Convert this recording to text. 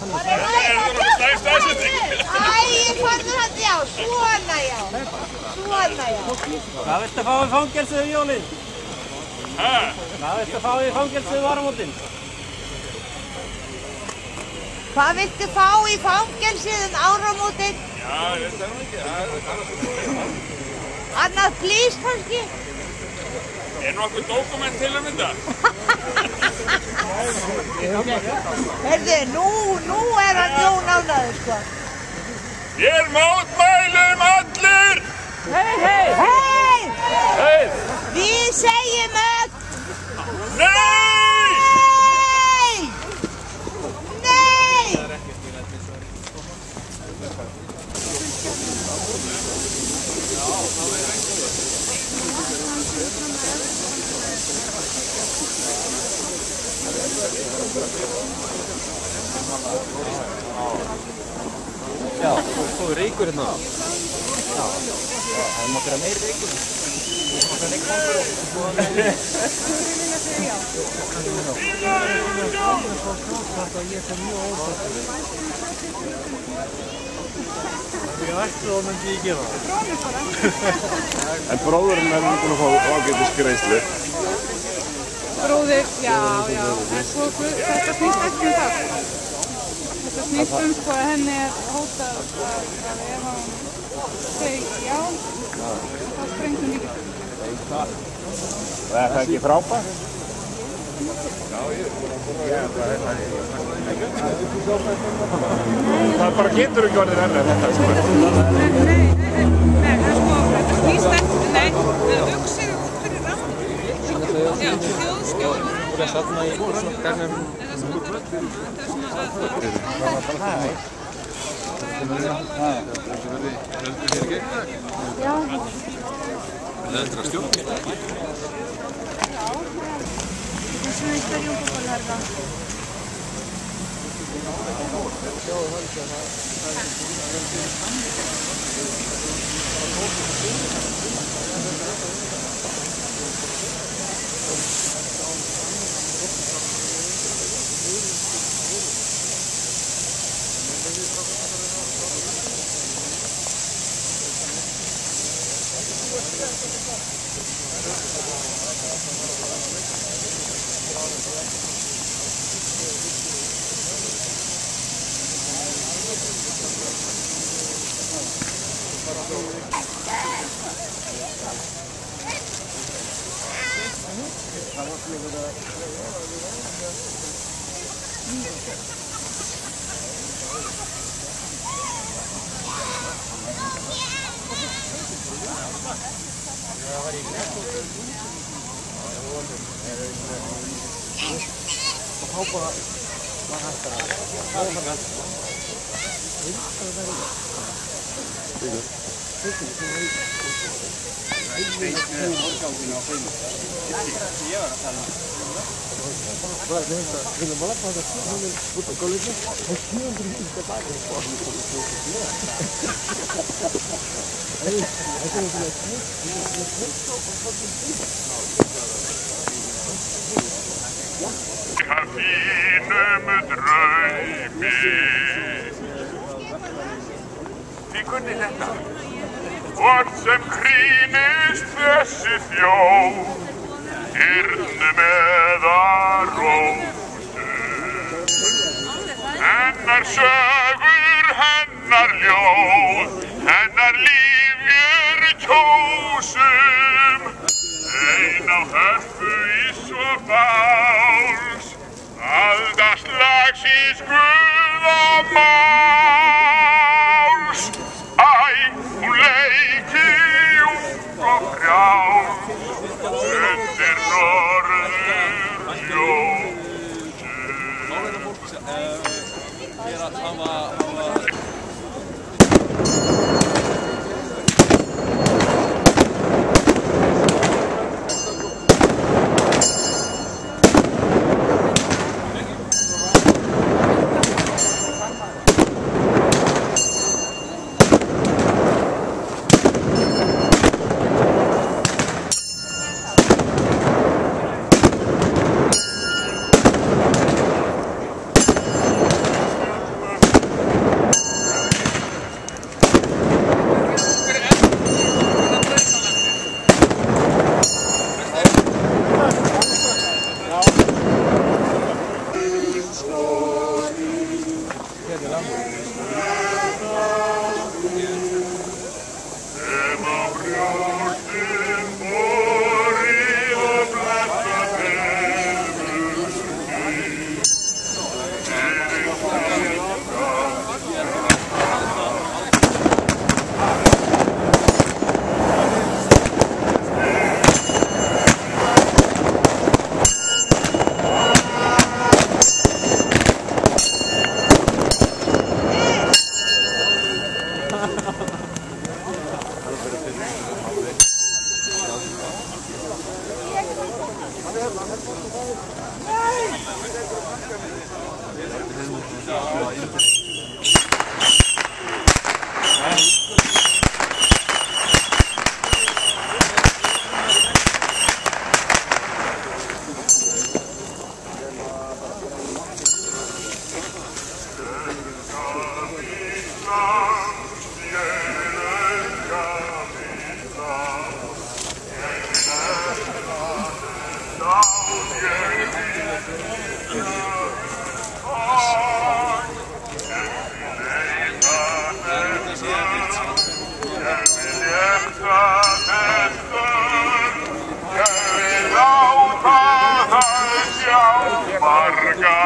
Æ, farðu þetta, já, svona já. Svona já. Hvað viltu fá í fangelsið um jólin? Hvað viltu fá í fangelsið um áramótin? Hvað viltu fá í fangelsið um áramótin? Já, ég veit það ekki. Annað flís kannski? Nokkuð dókument til mynda? Heyrðu, nú hann Jón ánægður, sko. Hér mótmælum allir! Hei! Hei! Við segjum öll! Nei! Nei! Já, þú er reykur hérna. Já, það má vera meiri reykur. Ég ætti þá myndi ég gera það. En bróðurinn er búinn að fá ágætis greiðslu. Bróðir, já, en svo þetta snýst ekki það. Þetta snýst sko að henni hótað að ef hann segir já, þá sprengt hún líka. Og er það ekki frábært? Það bara getur ekki orðið enn þetta, sko. Nei, það er sko, þetta snýst ekki, nei, það auksir út fyrir ramma. Já, þjóðskjól. Og það safna í gagnum. Já. Leðendra stjórn? Já. Eso es historia un poco larga. Fínum draumi. Þið kunnið þetta. Hvort sem krýnist þessi þjóð, yrnum eða rósum. Hennar sögur, hennar ljóð, hennar líf er kjósum. Ein á hörpu í svo báls, aldarslags í skuða máls. Æ, hún leikir djúp og frjáls, undir norður ljósum. Margana